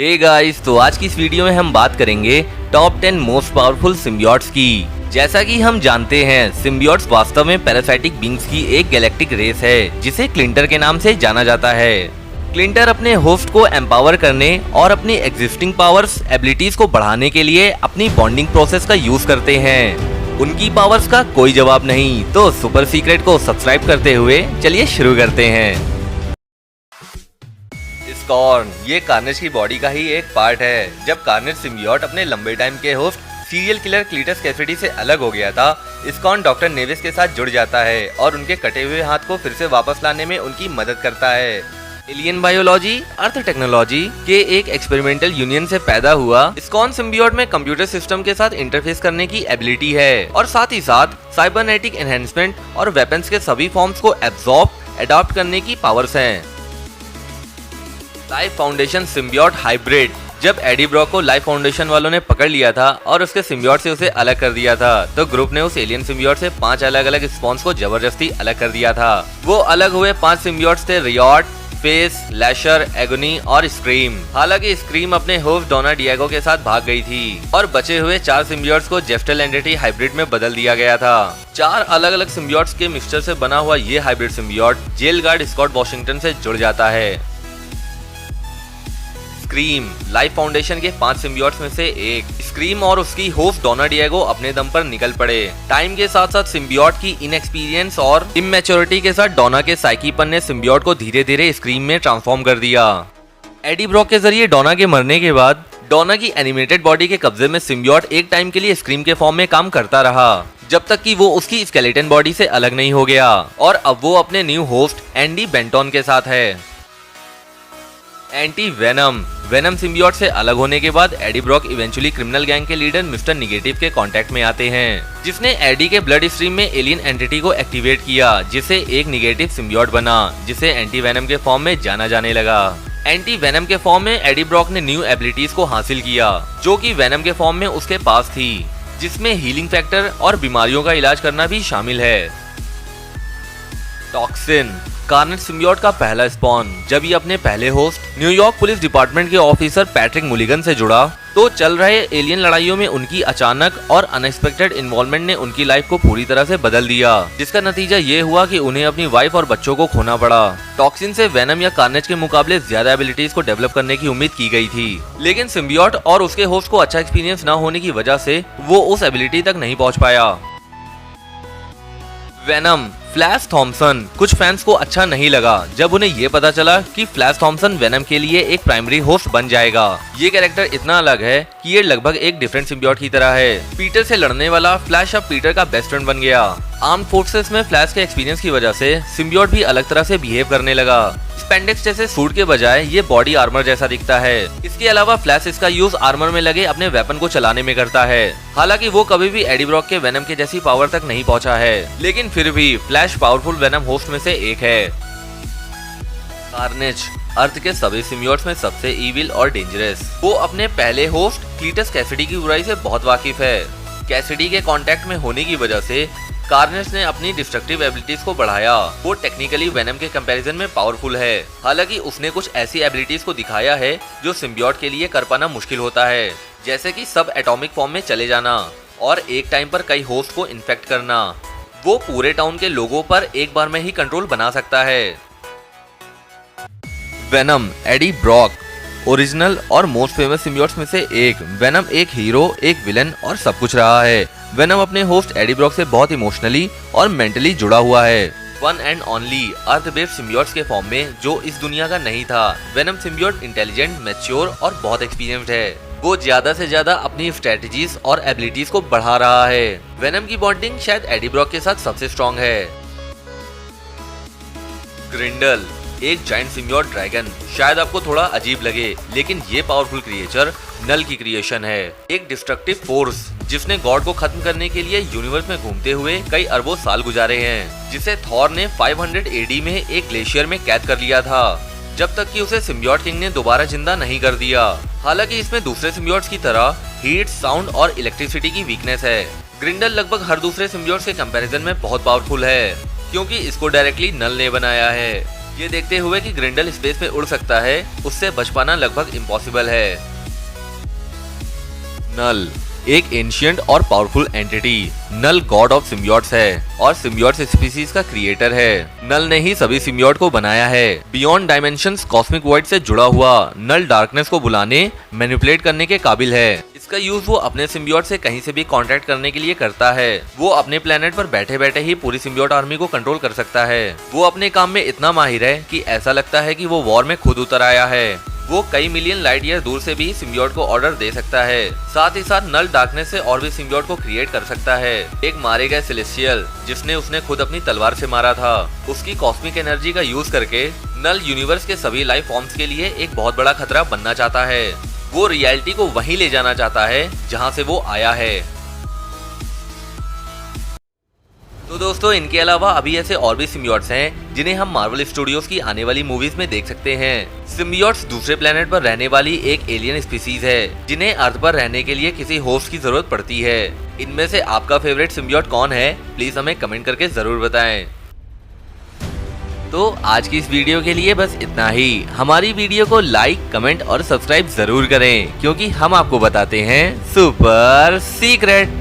Hey guys, तो आज की इस वीडियो में हम बात करेंगे टॉप 10 मोस्ट पावरफुल सिम्बियोट्स की। जैसा कि हम जानते हैं, सिम्बियोट्स वास्तव में पैरासाइटिक बींग्स की एक गैलेक्टिक रेस है जिसे क्लिंटर के नाम से जाना जाता है। क्लिंटर अपने होस्ट को एम्पावर करने और अपनी एग्जिस्टिंग पावर्स एबिलिटीज को बढ़ाने के लिए अपनी बॉन्डिंग प्रोसेस का यूज करते हैं। उनकी पावर्स का कोई जवाब नहीं, तो सुपर सीक्रेट को सब्सक्राइब करते हुए चलिए शुरू करते हैं। स्कॉर्न ये कार्नेज की बॉडी का ही एक पार्ट है। जब कार्नेज सिम्बियोट अपने लंबे टाइम के host serial killer Cletus Cassidy से अलग हो गया था, स्कॉर्न डॉक्टर नेविस के साथ जुड़ जाता है और उनके कटे हुए हाथ को फिर से वापस लाने में उनकी मदद करता है। एलियन बायोलॉजी अर्थ टेक्नोलॉजी के एक एक्सपेरिमेंटल यूनियन से पैदा हुआ स्कॉर्न सिम्बियोट में कंप्यूटर सिस्टम के साथ इंटरफेस करने की एबिलिटी है और साथ ही साथ साइबरनेटिक एनहेंसमेंट और वेपन्स के सभी फॉर्म्स को एब्जॉर्ब अडॉप्ट करने की पावर्स हैं। Life foundation symbiote hybrid. जब एडी ब्रॉक को लाइफ फाउंडेशन वालों ने पकड़ लिया था और उसके सिम्बियोट से उसे अलग कर दिया था, तो ग्रुप ने उस एलियन सिम्बियोट से 5 अलग अलग स्पॉन्स को जबरदस्ती अलग कर दिया था। वो अलग हुए 5 सिम्बियोट्स थे रियॉट, फेस, लैशर, एगोनी और स्क्रीम। हालांकि स्क्रीम अपने होस्ट डोना डिएगो के साथ भाग गई थी और बचे हुए 4 सिम्बियोट्स को जेस्टल एंटिटी हाइब्रिड में बदल दिया गया था। 4 अलग अलग सिम्बियोट्स के मिक्सचर से बना हुआ ये hybrid symbiote jail guard Scott Washington से जुड़ जाता है। स्क्रीम लाइफ फाउंडेशन के 5 सिम्बियोट्स में से एक। स्क्रीम और उसकी होस्ट डोना डिएगो अपने दम पर निकल पड़े। टाइम के साथ साथ सिम्बियोट की इनएक्सपीरियंस और इमैच्योरिटी के साथ डोना के साइकीपन ने सिम्बियोट को धीरे धीरे स्क्रीम में ट्रांसफॉर्म कर दिया। एडी ब्रॉक के जरिए डोना के मरने के बाद डोना की एनिमेटेड बॉडी के कब्जे में सिम्बियोट एक टाइम के लिए स्क्रीम के फॉर्म में काम करता रहा, जब तक कि वो उसकी स्केलेटन बॉडी से अलग नहीं हो गया और अब वो अपने न्यू होस्ट एंडी बेंटन के साथ है। एंटी वेनम सिम्बियोट से अलग होने के बाद Eddie Brock eventually criminal gang के लीडर मिस्टर निगेटिव के कांटेक्ट में आते हैं, जिसने एडी के ब्लड स्ट्रीम में एलियन एंटिटी को एक्टिवेट किया, जिसे एक निगेटिव सिम्बियोट बना, जिसे एंटी वेनम के फॉर्म में जाना जाने लगा। एंटी वेनम के फॉर्म में एडी ब्रॉक ने न्यू एबिलिटीज को हासिल किया जो कि वेनम के फॉर्म में उसके पास थी, जिसमें हीलिंग फैक्टर और बीमारियों का इलाज करना भी शामिल है। टॉक्सिन कार्नेज सिम्बियोट का पहला स्पॉन। जब ये अपने पहले होस्ट न्यूयॉर्क पुलिस डिपार्टमेंट के ऑफिसर पैट्रिक मुलिगन से जुड़ा, तो चल रहे एलियन लड़ाइयों में उनकी अचानक और अनएक्सपेक्टेड इन्वॉल्वमेंट ने उनकी लाइफ को पूरी तरह से बदल दिया, जिसका नतीजा ये हुआ कि उन्हें अपनी वाइफ और बच्चों को खोना पड़ा। टॉक्सिन से वेनम या कार्नेज के मुकाबले ज्यादा एबिलिटीज को डेवलप करने की उम्मीद की गई थी, लेकिन सिम्बियोट और उसके होस्ट को अच्छा एक्सपीरियंस न होने की वजह से वो उस एबिलिटी तक नहीं पहुंच पाया। Venom Flash Thompson. कुछ फैंस को अच्छा नहीं लगा जब उन्हें ये पता चला कि फ्लैश थॉम्सन वेनम के लिए एक प्राइमरी होस्ट बन जाएगा। ये कैरेक्टर इतना अलग है कि ये लगभग एक डिफरेंट सिम्बियोट की तरह है। पीटर से लड़ने वाला फ्लैश अब पीटर का बेस्ट फ्रेंड बन गया। आर्म्ड फोर्सेस में फ्लैश के एक्सपीरियंस की वजह से सिम्बियोट भी अलग तरह से बिहेव करने लगा। स्पेंडेक्स जैसे सूट के बजाय ये बॉडी आर्मर जैसा दिखता है। इसके अलावा फ्लैश इसका यूज आर्मर में लगे अपने वेपन को चलाने में करता है। हालांकि वो कभी भी एडी ब्रॉक के वेनम के जैसी पावर तक नहीं पहुंचा है, लेकिन फिर भी फ्लैश पावरफुल वेनम होस्ट में से एक है। कार्नेज अर्थ के सभी सिम्बियोट्स में सबसे इविल और डेंजरस। वो अपने पहले होस्ट क्लीटस कैसिडी की बुराई से बहुत वाकिफ है। कैसिडी के कांटेक्ट में होने की वजह से कार्नेज ने अपनी डिस्ट्रक्टिव एबिलिटीज को बढ़ाया। वो टेक्निकली वेनम के कंपैरिजन में पावरफुल है। हालांकि उसने कुछ ऐसी एबिलिटीज को दिखाया है जो सिम्बियोट के लिए कर पाना मुश्किल होता है, जैसे कि सब एटॉमिक फॉर्म में चले जाना और एक टाइम पर कई होस्ट को इन्फेक्ट करना। वो पूरे टाउन के लोगों पर एक बार में ही कंट्रोल बना सकता है। वेनम एडी ब्रॉक ओरिजिनल और मोस्ट फेमस सिम्बियोट्स में से एक। वेनम एक हीरो, एक विलन और सब कुछ रहा है। वेनम अपने होस्ट एडी ब्रॉक से बहुत इमोशनली और मेंटली जुड़ा हुआ है। One and only earth based symbiotes के फॉर्म में जो इस दुनिया का नहीं था। वेनम सिम्बियोट इंटेलिजेंट, मैच्योर और बहुत एक्सपीरियंस्ड है। वो ज्यादा से ज्यादा अपनी स्ट्रेटजीज और एबिलिटीज को बढ़ा रहा है। वेनम की बॉन्डिंग शायद एडी ब्रॉक के साथ सबसे स्ट्रॉन्ग है। ग्रिंडल एक जायंट सिम्बियोट ड्रैगन। शायद आपको थोड़ा अजीब लगे, लेकिन ये पावरफुल क्रिएचर नल की क्रिएशन है। एक डिस्ट्रक्टिव फोर्स जिसने गॉड को खत्म करने के लिए यूनिवर्स में घूमते हुए कई अरबों साल गुजारे हैं, जिसे थॉर ने 500 एडी में एक ग्लेशियर में कैद कर लिया था, जब तक कि उसे सिम्बियोट किंग ने दोबारा जिंदा नहीं कर दिया। हालांकि इसमें दूसरे सिम्बियोट्स की तरह हीट, साउंड और इलेक्ट्रिसिटी की वीकनेस है। ग्रिंडल लगभग हर दूसरे सिम्बियोट्स के कंपैरिजन में बहुत पावरफुल है, क्योंकि इसको डायरेक्टली नल ने बनाया है। ये देखते हुए कि ग्रिंडल स्पेस में उड़ सकता है, उससे बच पाना लगभग इम्पॉसिबल है। नल एक एंशिएंट और powerful entity. Knull god of symbiotes है और सिम्बियोट्स स्पीसीज का क्रिएटर है। नल ने ही सभी सिम्बियोट को बनाया है। बियॉन्ड डायमेंशंस कॉस्मिक वॉइड से जुड़ा हुआ नल डार्कनेस को बुलाने, मैनिपुलेट करने के काबिल है। इसका यूज वो अपने सिम्बियोट से कहीं से भी कांटेक्ट करने के लिए करता है। वो अपने प्लेनेट पर बैठे बैठे ही पूरी सिम्बियोट आर्मी को कंट्रोल कर सकता है। वो अपने काम में इतना माहिर है कि ऐसा लगता है कि वो वॉर में खुद उतर आया है। वो कई मिलियन लाइट ईयर दूर से भी सिम्बियोट को ऑर्डर दे सकता है। साथ ही साथ नल डार्कनेस से और भी सिम्बियोट को क्रिएट कर सकता है। एक मारे गए सेलेस्टियल जिसने उसने खुद अपनी तलवार से मारा था, उसकी कॉस्मिक एनर्जी का यूज करके नल यूनिवर्स के सभी लाइफ फॉर्म्स के लिए एक बहुत बड़ा खतरा बनना चाहता है। वो रियलिटी को वहीं ले जाना चाहता है जहाँ से वो आया है। तो दोस्तों, इनके अलावा अभी ऐसे और भी सिम्बियोट्स हैं जिन्हें हम मार्वल स्टूडियोज की आने वाली मूवीज में देख सकते हैं। सिम्बियोट्स दूसरे प्लेनेट पर रहने वाली एक एलियन स्पीसीज है जिन्हें अर्थ पर रहने के लिए किसी होस्ट की जरूरत पड़ती है। इनमें से आपका फेवरेट सिम्बियोट कौन है, प्लीज हमें कमेंट करके जरूर बताएं। तो आज की इस वीडियो के लिए बस इतना ही। हमारी वीडियो को लाइक, कमेंट और सब्सक्राइब जरूर करें क्योंकि हम आपको बताते हैं सुपर सीक्रेट।